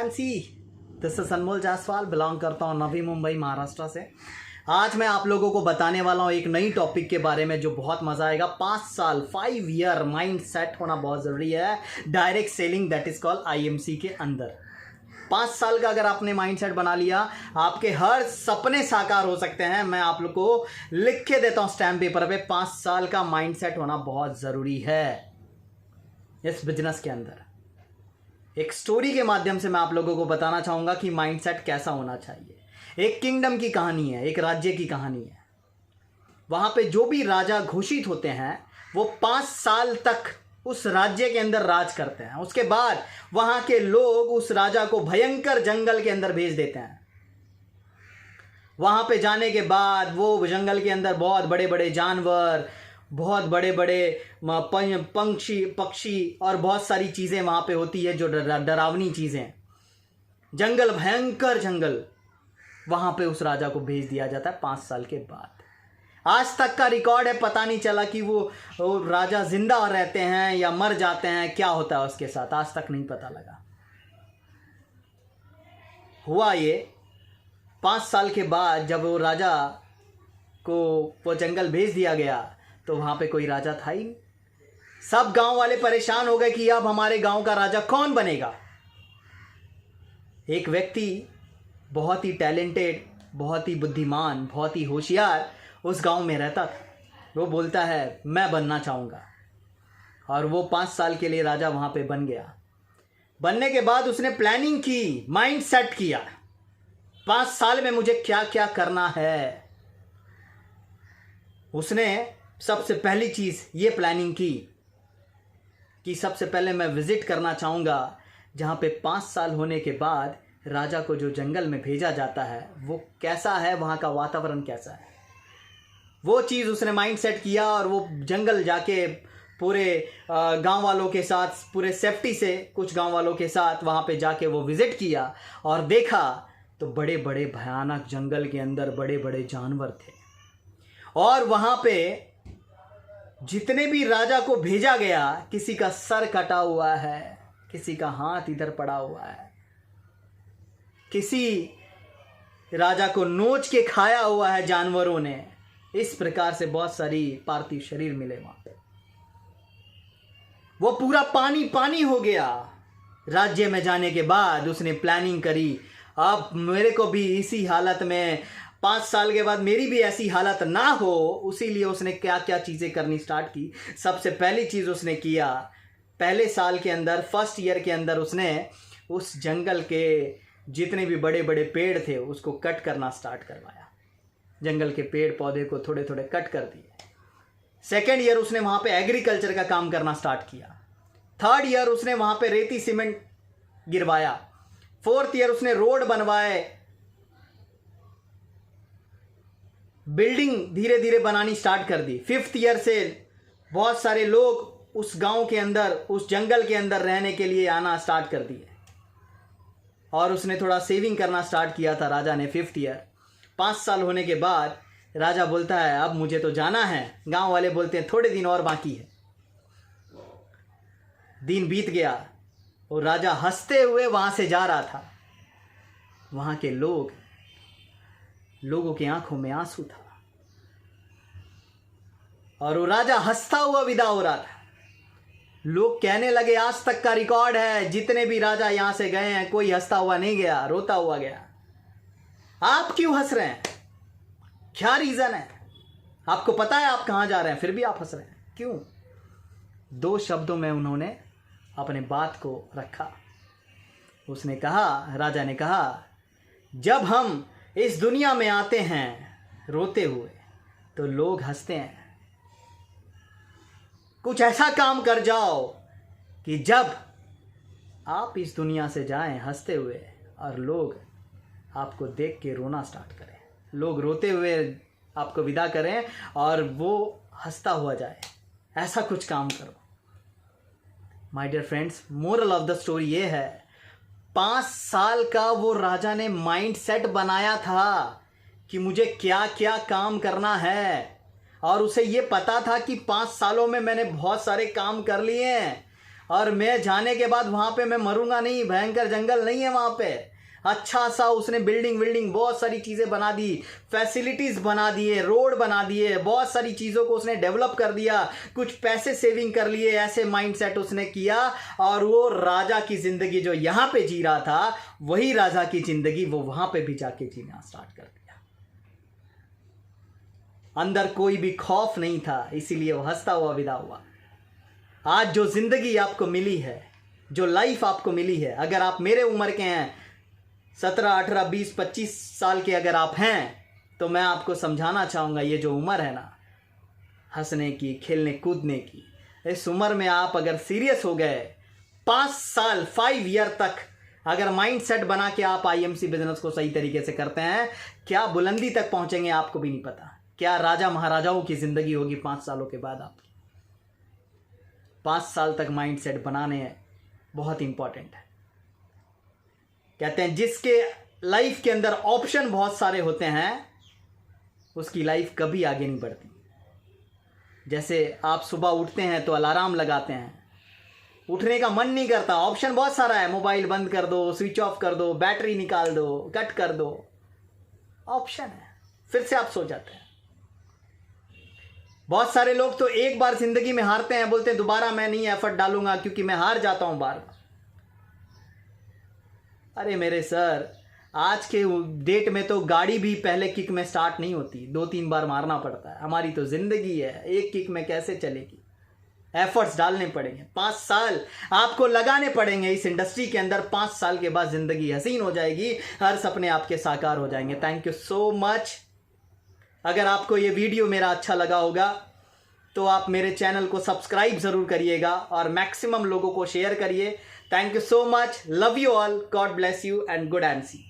Fancy. This is Anmol Jaiswal, belong करता हूँ नवी मुंबई महाराष्ट्र से। आज मैं आप लोगों को बताने वाला हूँ एक नई टॉपिक के बारे में जो बहुत मज़ा आएगा। 5 साल 5 ईयर माइंड सेट होना बहुत ज़रूरी है direct selling that is called IMC के अंदर। 5 साल का अगर आपने माइंड सेट बना लिया, आपके हर सपने साकार हो सकते हैं। मैं आप लोग को लिख के देता हूँ स्टैम्प पेपर पे, 5 साल का माइंड सेट होना बहुत ज़रूरी है इस बिजनेस के अंदर। एक स्टोरी के माध्यम से मैं आप लोगों को बताना चाहूँगा कि माइंड सेट कैसा होना चाहिए। एक किंगडम की कहानी है, एक राज्य की कहानी है। वहाँ पे जो भी राजा घोषित होते हैं वो 5 साल तक उस राज्य के अंदर राज करते हैं। उसके बाद वहाँ के लोग उस राजा को भयंकर जंगल के अंदर भेज देते हैं। वहाँ पे जाने के बाद वो जंगल के अंदर बहुत बड़े बड़े जानवर, बहुत बड़े बड़े पक्षी और बहुत सारी चीज़ें वहाँ पे होती है जो डरावनी चीज़ें। जंगल, भयंकर जंगल, वहाँ पे उस राजा को भेज दिया जाता है 5 साल के बाद। आज तक का रिकॉर्ड है, पता नहीं चला कि वो राजा जिंदा रहते हैं या मर जाते हैं, क्या होता है उसके साथ, आज तक नहीं पता लगा। हुआ ये 5 साल के बाद जब वो राजा को वो जंगल भेज दिया गया तो वहाँ पे कोई राजा था ही नहीं। सब गांव वाले परेशान हो गए कि अब हमारे गांव का राजा कौन बनेगा। एक व्यक्ति बहुत ही टैलेंटेड, बहुत ही बुद्धिमान, बहुत ही होशियार उस गांव में रहता था। वो बोलता है मैं बनना चाहूँगा, और वो 5 साल के लिए राजा वहाँ पे बन गया। बनने के बाद उसने प्लानिंग की, माइंड सेट किया 5 साल में मुझे क्या क्या करना है। उसने सबसे पहली चीज़ ये प्लानिंग की कि सबसे पहले मैं विज़िट करना चाहूँगा जहाँ पे 5 साल होने के बाद राजा को जो जंगल में भेजा जाता है वो कैसा है, वहाँ का वातावरण कैसा है। वो चीज़ उसने माइंड सेट किया और वो जंगल जाके पूरे गांव वालों के साथ, पूरे सेफ्टी से कुछ गांव वालों के साथ वहाँ पे जाके वो विज़िट किया और देखा तो बड़े बड़े भयानक जंगल के अंदर बड़े बड़े जानवर थे। और वहाँ पे जितने भी राजा को भेजा गया, किसी का सर कटा हुआ है, किसी का हाथ इधर पड़ा हुआ है, किसी राजा को नोच के खाया हुआ है जानवरों ने। इस प्रकार से बहुत सारी पार्थिव शरीर मिले वहाँ पे। वो पूरा पानी पानी हो गया। राज्य में जाने के बाद उसने प्लानिंग करी, अब मेरे को भी इसी हालत में 5 साल के बाद मेरी भी ऐसी हालत ना हो। उसीलिए उसने क्या क्या चीज़ें करनी स्टार्ट की। सबसे पहली चीज़ उसने किया, पहले साल के अंदर, फर्स्ट ईयर के अंदर उसने उस जंगल के जितने भी बड़े बड़े पेड़ थे उसको कट करना स्टार्ट करवाया। जंगल के पेड़ पौधे को थोड़े थोड़े कट कर दिए। सेकेंड ईयर उसने वहाँ पे एग्रीकल्चर का काम करना स्टार्ट किया। थर्ड ईयर उसने वहाँ पे रेती सीमेंट गिरवाया। फोर्थ ईयर उसने रोड बनवाए, बिल्डिंग धीरे धीरे बनानी स्टार्ट कर दी। फिफ्थ ईयर से बहुत सारे लोग उस गांव के अंदर, उस जंगल के अंदर रहने के लिए आना स्टार्ट कर दिए और उसने थोड़ा सेविंग करना स्टार्ट किया था राजा ने। 5th ईयर 5 साल होने के बाद राजा बोलता है अब मुझे तो जाना है। गांव वाले बोलते हैं थोड़े दिन और बाकी है। दिन बीत गया और राजा हंसते हुए वहां से जा रहा था। वहां के लोगों की आंखों में आंसू था और वो राजा हंसता हुआ विदा हो रहा था। लोग कहने लगे आज तक का रिकॉर्ड है, जितने भी राजा यहां से गए हैं कोई हंसता हुआ नहीं गया, रोता हुआ गया। आप क्यों हंस रहे हैं? क्या रीजन है? आपको पता है आप कहां जा रहे हैं, फिर भी आप हंस रहे हैं, क्यों? 2 शब्दों में उन्होंने अपने बात को रखा। उसने कहा, राजा ने कहा, जब हम इस दुनिया में आते हैं रोते हुए तो लोग हंसते हैं। कुछ ऐसा काम कर जाओ कि जब आप इस दुनिया से जाएं हंसते हुए और लोग आपको देख के रोना स्टार्ट करें, लोग रोते हुए आपको विदा करें और वो हंसता हुआ जाए। ऐसा कुछ काम करो। My dear friends, moral of the story ये है, 5 साल का वो राजा ने माइंड सेट बनाया था कि मुझे क्या क्या काम करना है, और उसे ये पता था कि 5 सालों में मैंने बहुत सारे काम कर लिए हैं और मैं जाने के बाद वहाँ पे मैं मरूंगा नहीं, भयंकर जंगल नहीं है वहाँ पे। अच्छा सा उसने बिल्डिंग बहुत सारी चीज़ें बना दी, फैसिलिटीज़ बना दिए, रोड बना दिए, बहुत सारी चीज़ों को उसने डेवलप कर दिया, कुछ पैसे सेविंग कर लिए, ऐसे माइंडसेट उसने किया। और वो राजा की ज़िंदगी जो यहाँ पे जी रहा था, वही राजा की ज़िंदगी वो वहाँ पे भी जाके जीना स्टार्ट कर दिया। अंदर कोई भी खौफ नहीं था, इसीलिए वो हंसता हुआ विदा हुआ। आज जो ज़िंदगी आपको मिली है, जो लाइफ आपको मिली है, अगर आप मेरे उम्र के हैं, 17, 18, 20, 25 साल के अगर आप हैं, तो मैं आपको समझाना चाहूँगा, ये जो उम्र है ना हंसने की, खेलने कूदने की, इस उम्र में आप अगर सीरियस हो गए, 5 साल 5 ईयर तक अगर माइंड सेट बना के आप आईएमसी बिजनेस को सही तरीके से करते हैं, क्या बुलंदी तक पहुँचेंगे आपको भी नहीं पता। क्या राजा महाराजाओं की ज़िंदगी होगी 5 सालों के बाद आपकी। 5 साल तक माइंड सेट बनाने बहुत इंपॉर्टेंट है। कहते हैं जिसके लाइफ के अंदर ऑप्शन बहुत सारे होते हैं, उसकी लाइफ कभी आगे नहीं बढ़ती। जैसे आप सुबह उठते हैं तो अलार्म लगाते हैं, उठने का मन नहीं करता, ऑप्शन बहुत सारा है, मोबाइल बंद कर दो, स्विच ऑफ कर दो, बैटरी निकाल दो, कट कर दो, ऑप्शन है, फिर से आप सो जाते हैं। बहुत सारे लोग तो एक बार जिंदगी में हारते हैं, बोलते हैं दोबारा मैं नहीं एफर्ट डालूंगा क्योंकि मैं हार जाता हूं बार बार। अरे मेरे सर, आज के डेट में तो गाड़ी भी पहले किक में स्टार्ट नहीं होती, 2-3 बार मारना पड़ता है। हमारी तो ज़िंदगी है, एक किक में कैसे चलेगी। एफर्ट्स डालने पड़ेंगे, 5 साल आपको लगाने पड़ेंगे इस इंडस्ट्री के अंदर। 5 साल के बाद ज़िंदगी हसीन हो जाएगी, हर सपने आपके साकार हो जाएंगे। Thank you so much. अगर आपको ये वीडियो मेरा अच्छा लगा होगा तो आप मेरे चैनल को सब्सक्राइब ज़रूर करिएगा और मैक्सिमम लोगों को शेयर करिए। Thank you so much, love you all, God bless you and good and C.